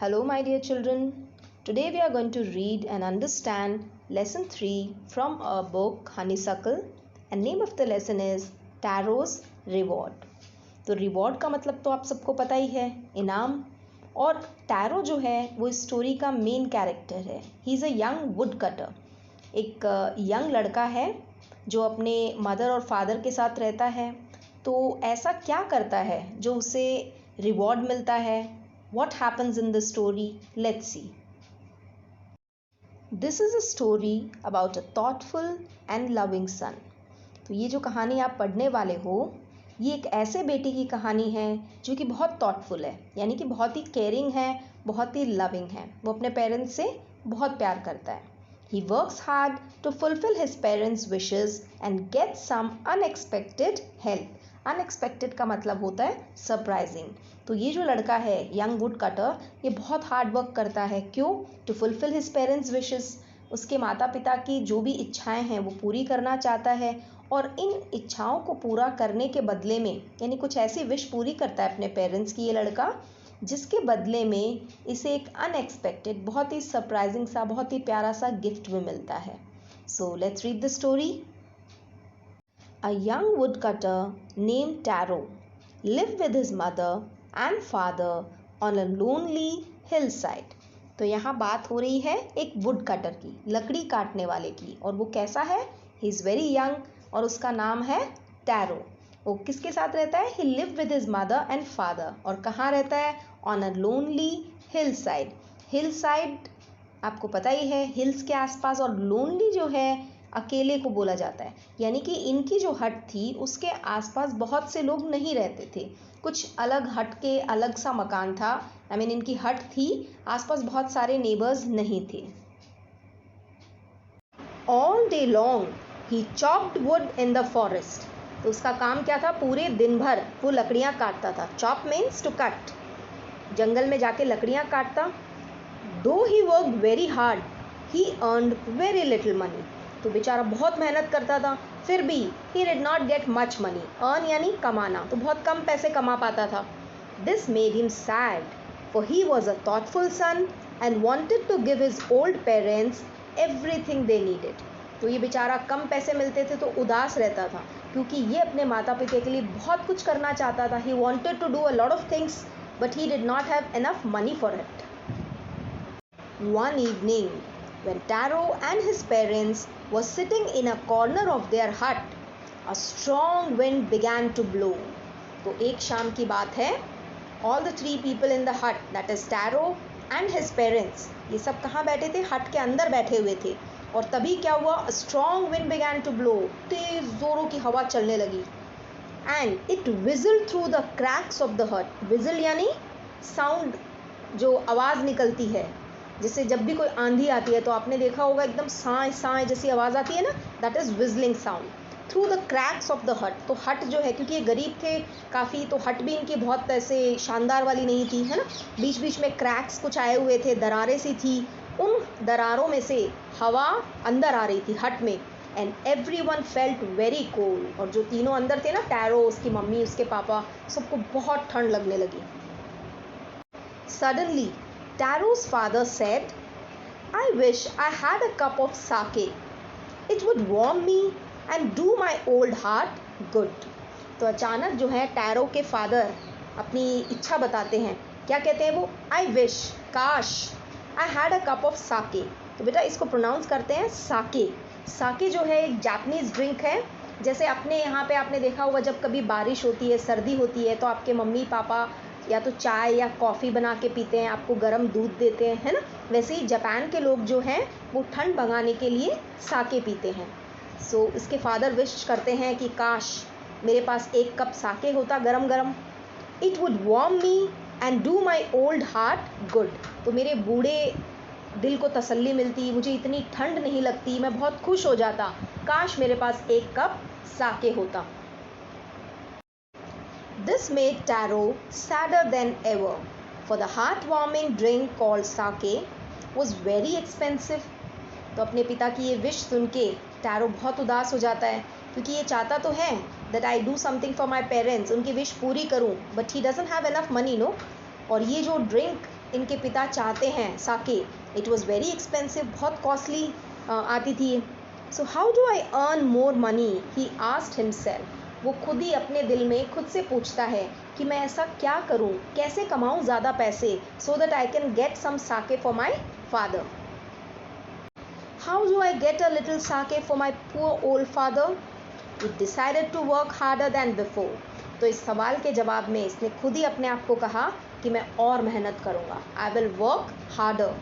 Hello, my dear children. Today we are going to read and understand lesson 3 from our book Honeysuckle, and name of the lesson is Taro's Reward. तो reward का मतलब तो आप सबको पता ही है, इनाम। और टैरो जो है वो इस स्टोरी का मेन कैरेक्टर है। He is a young would cutter. एक यंग लड़का है जो अपने मदर और फादर के साथ रहता है। तो ऐसा क्या करता है जो उसे रिवॉर्ड मिलता है? What happens in the story? Let's see. This is a story about a thoughtful and loving son. तो ये जो कहानी आप पढ़ने वाले हो, ये एक ऐसे बेटे की कहानी है जो कि बहुत थॉटफुल है, यानी कि बहुत ही केयरिंग है, बहुत ही लविंग है। वो अपने पेरेंट्स से बहुत प्यार करता है। He works hard to fulfill his parents' wishes and gets some unexpected help. Unexpected का मतलब होता है सरप्राइजिंग। तो ये जो लड़का है यंग वुड कटर, ये बहुत हार्ड वर्क करता है। क्यों? To fulfil his parents wishes. उसके माता पिता की जो भी इच्छाएं हैं वो पूरी करना चाहता है, और इन इच्छाओं को पूरा करने के बदले में, यानी कुछ ऐसी विश पूरी करता है अपने पेरेंट्स की ये लड़का, जिसके बदले में इसे एक अनएक्सपेक्टेड, बहुत ही सरप्राइजिंग सा, बहुत ही प्यारा सा गिफ्ट भी मिलता है। So let's read the story. A young woodcutter named Taro lived with his mother and father on a lonely hillside. तो यहाँ बात हो रही है एक वुड कटर की, लकड़ी काटने वाले की। और वो कैसा है? ही इज़ वेरी यंग और उसका नाम है टैरो। वो किसके साथ रहता है? He live with his mother and father. और कहाँ रहता है? On a lonely hill side. Hill side आपको पता ही है, हिल्स के आसपास। और लोनली जो है अकेले को बोला जाता है, यानी कि इनकी जो हट थी उसके आसपास बहुत से लोग नहीं रहते थे। कुछ अलग हट के अलग सा मकान था। इनकी हट थी, आसपास बहुत सारे नेबर्स नहीं थे। All day long he chopped would in the forest. तो उसका काम क्या था? पूरे दिन भर वो लकड़ियाँ काटता था। Chop means to cut. जंगल में जाके लकड़ियाँ काटता। दो he worked very hard he earned very little money. तो बेचारा बहुत मेहनत करता था, फिर भी he did not get much money. Earn यानी कमाना, तो बहुत कम पैसे कमा पाता था। This made him sad, for he was a thoughtful son and wanted to give his old parents everything they needed. तो ये बेचारा कम पैसे मिलते थे तो उदास रहता था, क्योंकि ये अपने माता पिता के लिए बहुत कुछ करना चाहता था। He wanted to do a lot of things but he did not have enough money for it. One evening, when Taro and his parents were sitting in a corner of their hut, a strong wind began to blow. तो एक शाम की बात है, all the three people in the hut, that is Taro and his parents, ये सब कहाँ बैठे थे? हट के अंदर बैठे हुए थे। और तभी क्या हुआ? A strong wind began to blow. तेज जोरों की हवा चलने लगी। And it whistled through the cracks of the hut. Whistle यानी साउंड, जो आवाज़ निकलती है। जैसे जब भी कोई आंधी आती है तो आपने देखा होगा एकदम साए साए जैसी आवाज़ आती है ना, that is विजलिंग sound through the cracks of the हट। तो हट जो है, क्योंकि ये गरीब थे काफ़ी, तो हट भी इनकी बहुत ऐसे शानदार वाली नहीं थी, है ना। बीच बीच में क्रैक्स कुछ आए हुए थे, दरारें सी थी। उन दरारों में से हवा अंदर आ रही थी हट में। And every one felt very cold. और जो तीनों अंदर थे ना, टैरो, उसकी मम्मी, उसके पापा, सबको बहुत ठंड लगने लगी। Suddenly Taro's father said, I wish I had a cup of sake. It would warm me and do my old heart good. तो अचानक जो है टैरो के फादर अपनी इच्छा बताते हैं। क्या कहते हैं वो? I wish, काश, I had a cup of sake. तो बेटा इसको प्रोनाउंस करते हैं साके। साके जो है एक जापानीज ड्रिंक है। जैसे अपने यहाँ पे आपने देखा होगा, जब कभी बारिश होती है, सर्दी होती है, तो आपके मम्मी पापा या तो चाय या कॉफ़ी बना के पीते हैं, आपको गर्म दूध देते हैं, है ना। वैसे ही जापान के लोग जो हैं वो ठंड भगाने के लिए साके पीते हैं। सो इसके फादर विश करते हैं कि काश मेरे पास एक कप साके होता गरम गरम। It would warm me and do my old heart good. तो मेरे बूढ़े दिल को तसल्ली मिलती, मुझे इतनी ठंड नहीं लगती, मैं बहुत खुश हो जाता। काश मेरे पास एक कप साके होता। This made Taro sadder than ever, for the heart-warming drink called sake was very expensive. तो अपने पिता की ये विश सुन के टैरो बहुत उदास हो जाता है, क्योंकि ये चाहता तो है that I do something for my parents, उनकी विश पूरी करूं, but he doesn't have enough money, no. और ये जो ड्रिंक इनके पिता चाहते हैं साके, इट वॉज़ वेरी एक्सपेंसिव, बहुत कॉस्टली आती थी। So how do I earn more money, he asked himself. वो खुद ही अपने दिल में खुद से पूछता है कि मैं ऐसा क्या करूं, कैसे कमाऊं ज़्यादा पैसे, so that I can get some sake for my father. How do I get a little sake for my poor old father, it decided to work harder than before. तो इस सवाल के जवाब में इसने खुद ही अपने आप को कहा कि मैं और मेहनत करूँगा, I will work harder.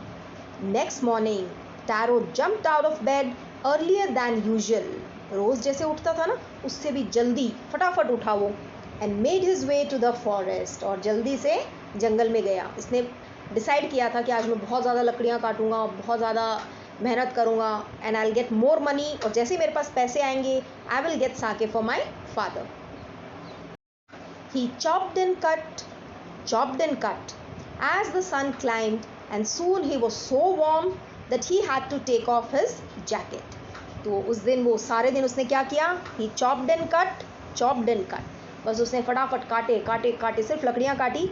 Next morning Taro jumped out of bed earlier than usual. रोज़ जैसे उठता था ना, उससे भी जल्दी फटाफट उठा वो, and made his way to the forest, और जल्दी से जंगल में गया। इसने डिसाइड किया था कि आज मैं बहुत ज़्यादा लकड़ियाँ काटूंगा, बहुत ज़्यादा मेहनत करूँगा, and I will get more money, और जैसे ही मेरे पास पैसे आएंगे I will get sake for my father. He chopped and cut as the sun climbed, and soon he was so warm that he had to take off his jacket. तो उस दिन वो सारे दिन उसने क्या किया, he chopped and cut, बस उसने फटाफट काटे सिर्फ लकड़ियाँ काटी।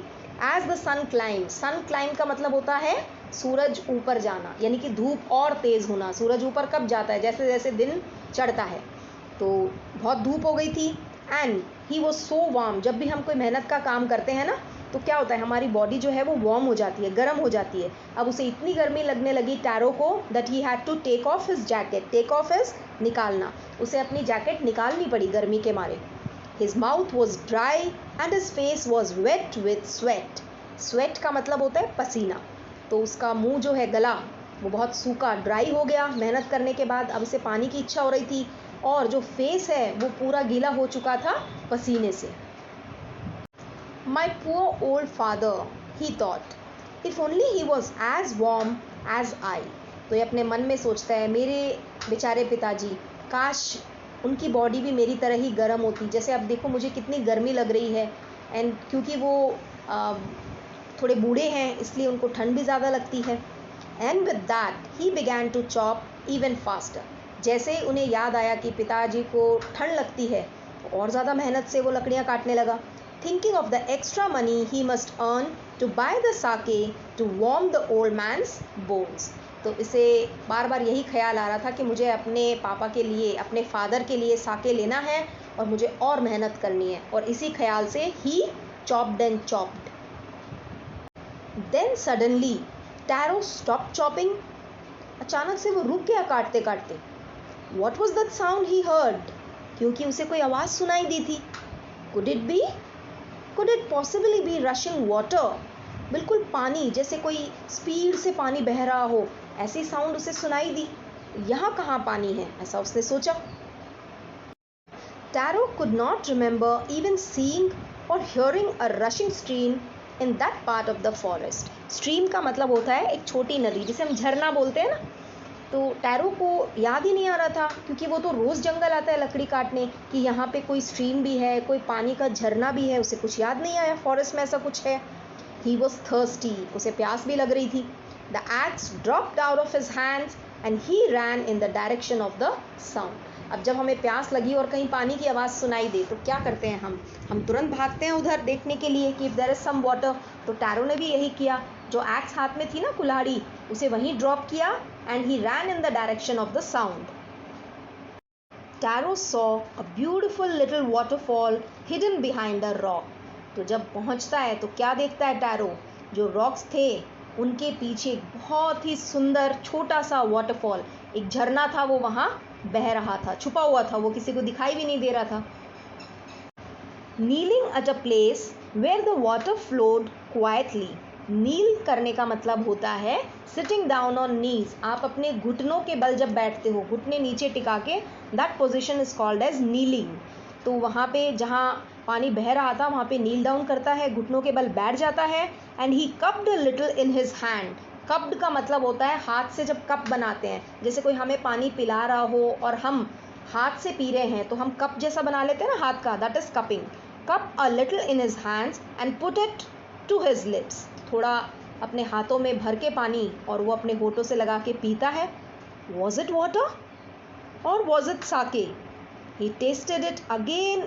as the sun climbed का मतलब होता है सूरज ऊपर जाना, यानी कि धूप और तेज़ होना। सूरज ऊपर कब जाता है, जैसे जैसे दिन चढ़ता है। तो बहुत धूप हो गई थी, and he was so warm. जब भी हम कोई मेहनत का काम करते हैं ना, तो क्या होता है, हमारी बॉडी जो है वो वार्म हो जाती है, गर्म हो जाती है। अब उसे इतनी गर्मी लगने लगी टैरो को that he had to take off his jacket. Take off his निकालना, उसे अपनी जैकेट निकालनी पड़ी गर्मी के मारे। His mouth was dry and his face was wet with sweat. Sweat का मतलब होता है पसीना। तो उसका मुंह जो है, गला, वो बहुत सूखा, ड्राई हो गया मेहनत करने के बाद। अब उसे पानी की इच्छा हो रही थी, और जो फेस है वो पूरा गीला हो चुका था पसीने से। My poor old father, he thought, if only he was as warm as I. तो ये अपने मन में सोचता है, मेरे बेचारे पिताजी, काश उनकी बॉडी भी मेरी तरह ही गर्म होती। जैसे अब देखो मुझे कितनी गर्मी लग रही है, एंड क्योंकि वो थोड़े बूढ़े हैं इसलिए उनको ठंड भी ज़्यादा लगती है। And with that he began to chop even faster. जैसे ही उन्हें याद आया कि पिताजी को ठंड लगती है, तो और ज़्यादा मेहनत से वो लकड़ियाँ काटने लगा। Thinking of the extra money he must earn to buy the sake to warm the old man's bones. तो इसे बार बार यही ख्याल आ रहा था कि मुझे अपने पापा के लिए, अपने फादर के लिए साके लेना है, और मुझे और मेहनत करनी है। और इसी ख्याल से he chopped and chopped. Then suddenly Taro stop chopping. अचानक से वो रुक गया काटते काटते। What was that sound he heard? क्योंकि उसे कोई आवाज़ सुनाई दी थी। Could it possibly be rushing water? बिल्कुल पानी, जैसे कोई स्पीड से पानी बह रहा हो, ऐसी साउंड उसे सुनाई दी। यहाँ कहाँ पानी है, ऐसा उसने सोचा। Taro could not remember even seeing or hearing a rushing stream in that part of the forest. Stream का मतलब होता है एक छोटी नदी, जिसे हम झरना बोलते हैं ना। तो टैरो को याद ही नहीं आ रहा था, क्योंकि वो तो रोज़ जंगल आता है लकड़ी काटने, कि यहाँ पे कोई स्ट्रीम भी है, कोई पानी का झरना भी है। उसे कुछ याद नहीं आया फॉरेस्ट में ऐसा कुछ है। ही वॉज थर्स्टी, उसे प्यास भी लग रही थी। The axe dropped out of his hands and he ran in the direction of the sound. अब जब हमें प्यास लगी और कहीं पानी की आवाज़ सुनाई दे तो क्या करते हैं हम तुरंत भागते हैं उधर देखने के लिए कि if there is some water. तो टैरो ने भी यही किया। जो एक्स हाथ में थी ना, कुल्हाड़ी, उसे वहीं ड्रॉप किया, and he ran in the direction of the sound. Taro saw a beautiful little waterfall hidden behind a rock. तो जब पहुंचता है तो क्या देखता है टैरो, जो रॉक्स थे उनके पीछे बहुत ही सुंदर छोटा सा वाटरफॉल, एक झरना था, वो वहाँ बह रहा था, छुपा हुआ था, वो किसी को दिखाई भी नहीं दे रहा था। Kneeling at a place where the water flowed quietly. नील करने का मतलब होता है सिटिंग डाउन ऑन नीज। आप अपने घुटनों के बल जब बैठते हो, घुटने नीचे टिका के, that position is called as kneeling. तो वहाँ पे जहाँ पानी बह रहा था वहाँ पे नील डाउन करता है, घुटनों के बल बैठ जाता है। And he cupped a little in his hand. Cupped का मतलब होता है हाथ से जब कप बनाते हैं, जैसे कोई हमें पानी पिला रहा हो और हम हाथ से पी रहे हैं तो हम कप जैसा बना लेते हैं ना हाथ का, that is cupping. Cup a little in his hands and put it to his lips. थोड़ा अपने हाथों में भर के पानी और वो अपने होठों से लगा के पीता है। वॉज इट वाटर और was it sake? He tasted it again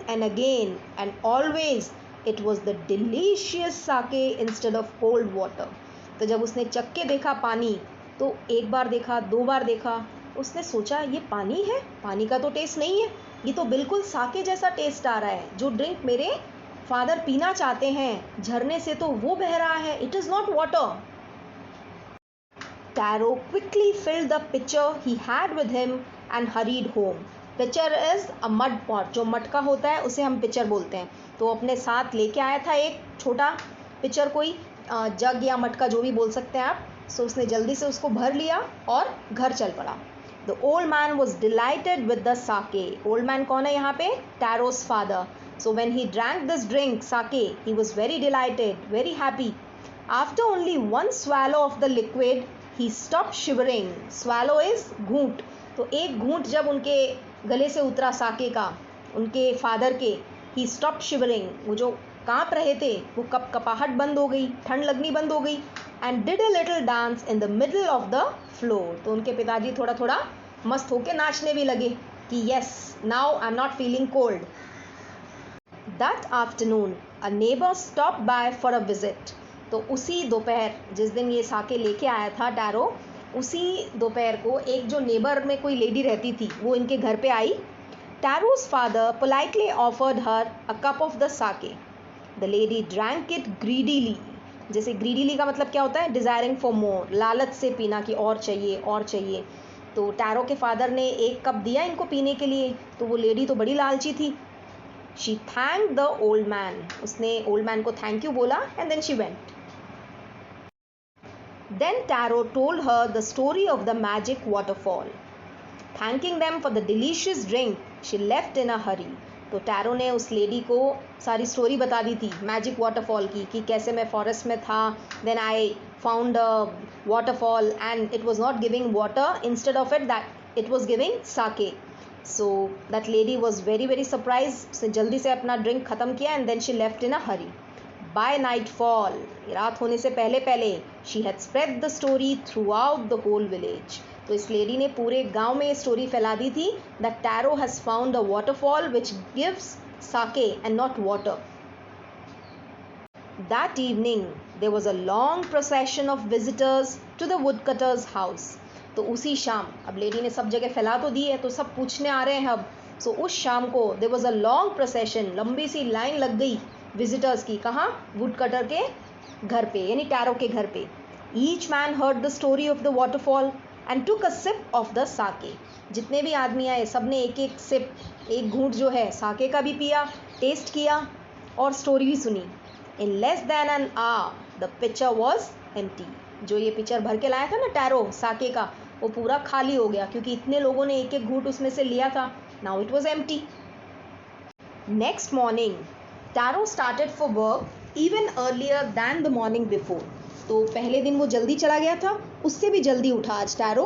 and always it was the delicious sake instead of cold water. तो जब उसने चख के देखा पानी, तो एक बार देखा, 2 बार देखा, उसने सोचा ये पानी है, पानी का तो टेस्ट नहीं है, ये तो बिल्कुल साके जैसा टेस्ट आ रहा है, जो ड्रिंक मेरे फादर पीना चाहते हैं झरने से तो वो बह रहा है, it is not water. Taro quickly filled the pitcher he had with him and hurried home. Pitcher is a mud pot, जो मटका होता है उसे हम पिचर बोलते हैं। तो अपने साथ लेके आया था एक छोटा पिचर, कोई जग या मटका जो भी बोल सकते हैं आप। सो उसने जल्दी से उसको भर लिया और घर चल पड़ा। The old man was delighted with the sake. Old man कौन है यहाँ पे? Taro's father. So when he drank this drink sake, he was very delighted, very happy. After only one swallow of the liquid, he stopped shivering. Swallow is घूंट। तो एक घूंट जब उनके गले से उतरा साके का, उनके फादर के, he stopped shivering, वो जो काँप रहे थे वो कपकपाहट बंद हो गई, ठंड लगनी बंद हो गई, and did a little dance in the middle of the floor. तो उनके पिताजी थोड़ा थोड़ा मस्त होके नाचने भी लगे कि yes, now I'm not feeling cold. That afternoon, a neighbor stopped by for a visit. तो उसी दोपहर, जिस दिन ये साके लेके आया था टैरो, उसी दोपहर को एक जो नेबर में कोई लेडी रहती थी वो इनके घर पे आई। Taro's father politely offered her a cup of the sake. The lady drank it greedily. जैसे greedily का मतलब क्या होता है? Desiring for more, लालच से पीना कि और चाहिए और चाहिए। तो टैरो के फादर ने एक कप दिया इनको पीने के लिए, तो वो लेडी तो बड़ी लालची थी। She thanked the old man. उसने old man को थैंक यू बोला and then she went. Then Taro told her the story of the magic waterfall. Thanking them for the delicious drink, she left in a hurry. तो Taro ने उस lady को सारी story बता दी थी magic waterfall की, कि कैसे मैं फॉरेस्ट में था, then I found a waterfall and it was not giving water, instead of it that it was giving sake. So that lady was very very surprise. उसने जल्दी से अपना ड्रिंक ख़त्म किया and then she left in a hurry. By nightfall, रात होने से पहले पहले, she had spread the story throughout the whole village. तो इस लेडी ने पूरे गांव में ये स्टोरी फैला दी थी that Taro has found a waterfall which gives sake and not water. That evening, there was a long procession of visitors to the woodcutter's house. तो उसी शाम, अब लेडी ने सब जगह फैला तो दी है तो सब पूछने आ रहे हैं अब. सो उस शाम को there was a long procession, लंबी सी लाइन लग गई विजिटर्स की. कहाँ? वुड कटर के घर पे, यानी टैरो के घर पे. Each man heard the story of the waterfall and took a sip of the sake. जितने भी आदमी आए सब ने एक एक सिप, एक घूंट जो है साके का भी पिया, टेस्ट किया और स्टोरी भी सुनी. In less than an hour the picture was empty. जो ये पिक्चर भर के लाया था ना टैरो साके का, वो पूरा खाली हो गया क्योंकि इतने लोगों ने एक एक घूंट उसमें से लिया था. Now it was empty. Next morning Taro started for work even earlier than the morning before. तो पहले दिन वो जल्दी चला गया था, उससे भी जल्दी उठा आज टैरो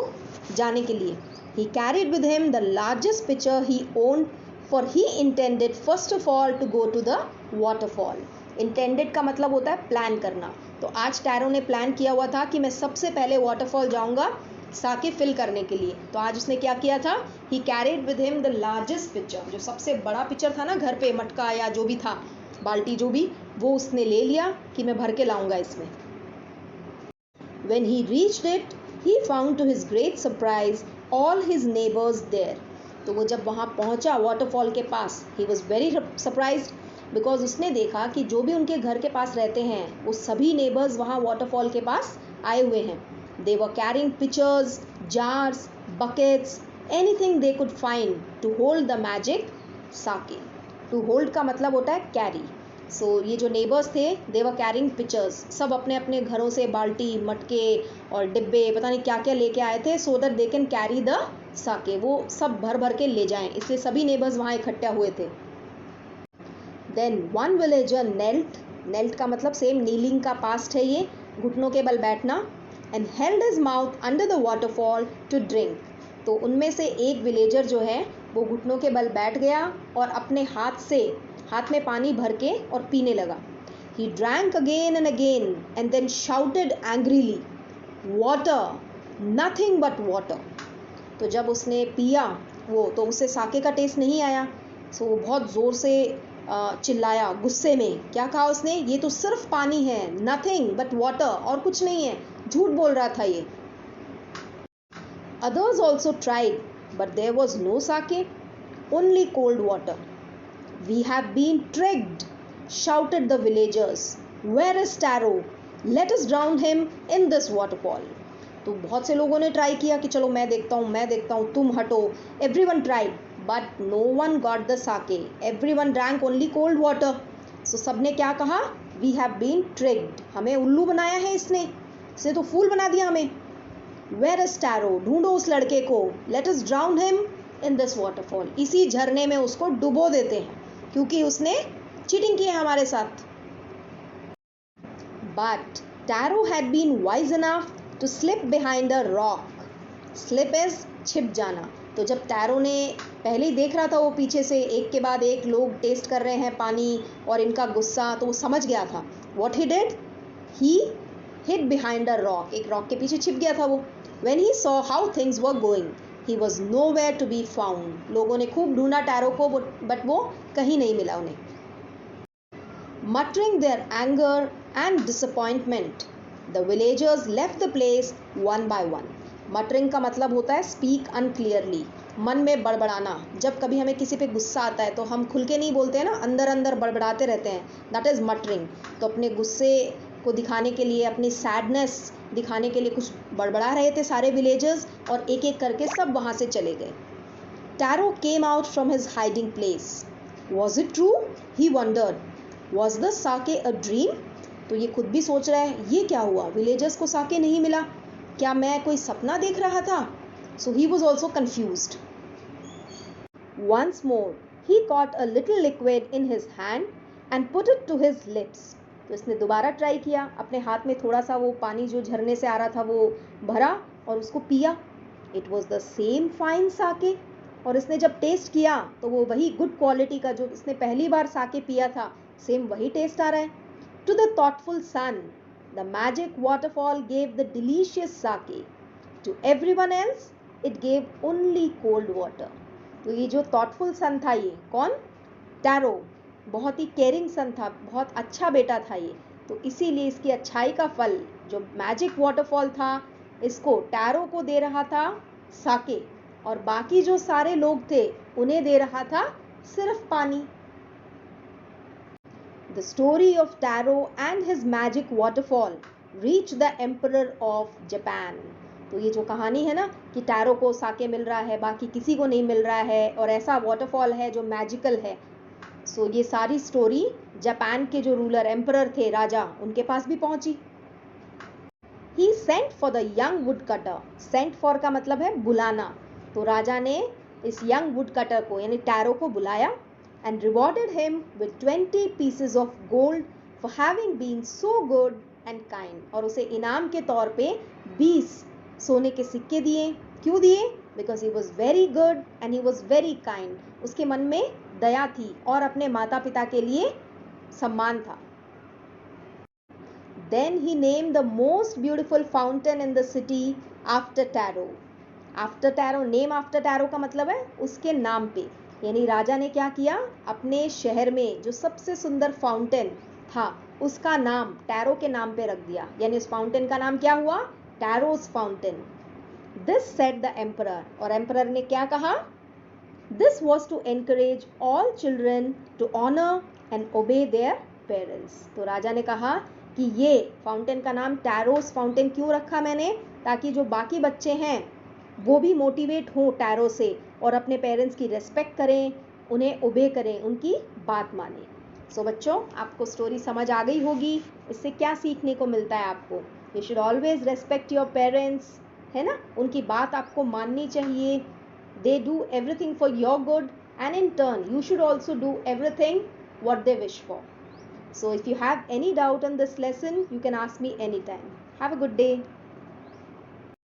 जाने के लिए. He carried with him the largest pitcher he owned, for he intended first of all to go to the waterfall. Intended का मतलब होता है प्लान करना. तो आज टैरो ने प्लान किया हुआ था कि मैं सबसे पहले वाटरफॉल जाऊंगा साके फिल करने के लिए. तो आज उसने क्या किया था? He carried with him the largest pitcher. जो सबसे बड़ा पिक्चर था ना घर पे, मटका या जो भी था, बाल्टी जो भी, वो उसने ले लिया कि मैं भर के लाऊंगा इसमें. When he reached it, he found to his great surprise all his neighbors there. तो वो जब वहाँ पहुँचा वाटरफॉल के पास, he was very surprised because उसने देखा कि जो भी उनके घर के पास रहते हैं वो सभी नेबर्स वहाँ वाटरफॉल के पास आए हुए हैं. They were carrying pitchers, jars, buckets, anything they could find to hold the magic sake. To hold का मतलब होता है कैरी. सो ये जो नेबर्स थे, दे वर कैरिंग पिक्चर्स, सब अपने अपने घरों से बाल्टी, मटके और डिब्बे, पता नहीं क्या क्या लेके आए थे, so that they can carry the sake. वो सब भर भर के ले जाएं, इसलिए सभी नेबर्स वहाँ इकट्ठा हुए थे. देन वन विलेजर नेल्ट का मतलब सेम नीलिंग का पास्ट है ये, घुटनों के बल बैठना. And held his mouth under the waterfall to drink. तो उनमें से एक विलेजर जो है वो घुटनों के बल बैठ गया और अपने हाथ में पानी भर के और पीने लगा. He drank again and again and then shouted angrily, "Water, nothing but water." तो जब उसने पिया वो, तो उसे साके का टेस्ट नहीं आया. सो वो बहुत ज़ोर से चिल्लाया गुस्से में। क्या कहा उसने? ये तो सिर्फ पानी है, नथिंग बट वाटर, और कुछ नहीं है। झूठ बोल रहा था ये। Others also tried, but there was no sake, only cold water. We have been tricked, shouted the villagers. Where is Taro? Let us drown him in this waterfall. तो बहुत से लोगों ने ट्राई किया कि चलो मैं देखता हूँ, तुम हटो। Everyone tried, but no one got the sake. Everyone drank only cold water. So सबने क्या कहा? We have been tricked. हमें उल्लू बनाया है इसने तो फूल बना दिया हमें। Where is Taro? ढूंढो उस लड़के को। Let us drown him in this waterfall. इसी झरने में उसको डुबो देते हैं क्योंकि उसने चीटिंग की है हमारे साथ। But Taro had been wise enough to slip behind a rock. Slip is छिप जाना। तो जब टैरो ने पहले ही देख रहा था, वो पीछे से एक के बाद एक लोग टेस्ट कर रहे हैं पानी और इनका गुस्सा, तो वो समझ गया था। What he did? He hid behind a rock. एक रॉक के पीछे छिप गया था वो। When he saw how things were going, he was nowhere to be found. लोगों ने खूब ढूंढा टैरो को, बट वो कहीं नहीं मिला उन्हें। Muttering their anger and disappointment, the villagers left the place one by one. Muttering का मतलब होता है speak unclearly, मन में बड़बड़ाना। जब कभी हमें किसी पे गुस्सा आता है तो हम खुल के नहीं बोलते हैं ना, अंदर अंदर बड़बड़ाते रहते हैं। That is muttering. तो अपने गुस्से को दिखाने के लिए, अपनी सैडनेस दिखाने के लिए कुछ बड़बड़ा रहे थे सारे विलेजर्स, और एक एक करके सब वहाँ से चले गए। Taro came out from his hiding place. Was it true? He wondered. Was the sake a dream? तो ये खुद भी सोच रहा है, ये क्या हुआ? विलेजर्स को साके नहीं मिला, क्या मैं कोई सपना देख रहा था? So he was also confused. Once more, he caught a little liquid in his hand and put it to his lips. तो इसने दोबारा ट्राई किया, अपने हाथ में थोड़ा सा वो पानी जो झरने से आ रहा था वो भरा और उसको पिया। It was the same fine sake. और इसने जब टेस्ट किया तो वो वही गुड क्वालिटी का जो इसने पहली बार साके पिया था, सेम वही टेस्ट आ रहा है। To the thoughtful son, the magic waterfall gave the delicious sake. To everyone else, it gave only cold water. तो ये जो thoughtful son था, ये कौन? टैरो। बहुत ही केयरिंग सन था, बहुत अच्छा बेटा था ये। तो इसीलिए इसकी अच्छाई का फल जो मैजिक वाटरफॉल था, इसको टैरो को दे रहा था साके, और बाकी जो सारे लोग थे उन्हें दे रहा था सिर्फ पानी। The story of Taro and his magic waterfall reached the Emperor of Japan. तो ये जो कहानी है ना कि टैरो को साके मिल रहा है, बाकी किसी को नहीं मिल रहा है, और ऐसा वाटरफॉल है जो मैजिकल है, सो ये सारी स्टोरी जापान के जो रूलर एम्परर थे, राजा, उनके पास भी पहुंची। He sent for the young woodcutter. Sent for का मतलब है बुलाना। तो राजा ने इस young woodcutter को यानी टैरो को बुलाया and rewarded him with 20 pieces of gold for having been so good and kind. और उसे इनाम के तौर पे 20 सोने के सिक्के दिए। क्यों दिए? Because he was very good and he was very kind. उसके मन में दया थी और अपने माता पिता के लिए सम्मान था। Then he named the most beautiful fountain in the city after Taro. After Taro, name after Taro का मतलब है उसके नाम पे। यानी राजा ने क्या किया, अपने शहर में जो सबसे सुंदर फाउंटेन था उसका नाम टैरो के नाम पे रख दिया। यानी उस फाउंटेन का नाम क्या हुआ? Taro's fountain. This said the emperor, और एम्परर ने क्या कहा? This was to encourage all children to honour and obey their parents. तो राजा ने कहा कि ये फाउंटेन का नाम टैरोस फाउंटेन क्यों रखा मैंने, ताकि जो बाकी बच्चे हैं वो भी मोटिवेट हों टैरो से और अपने पेरेंट्स की रेस्पेक्ट करें, उन्हें ओबे करें, उनकी बात मानें। सो बच्चों, आपको स्टोरी समझ आ गई होगी। इससे क्या सीखने को मिलता है आपको? You should always respect your parents, है ना? उनकी बात आपको माननी चाहिए। They do everything for your good and in turn you should also do everything what they wish for. So if you have any doubt on this lesson, you can ask me anytime. Have a good day.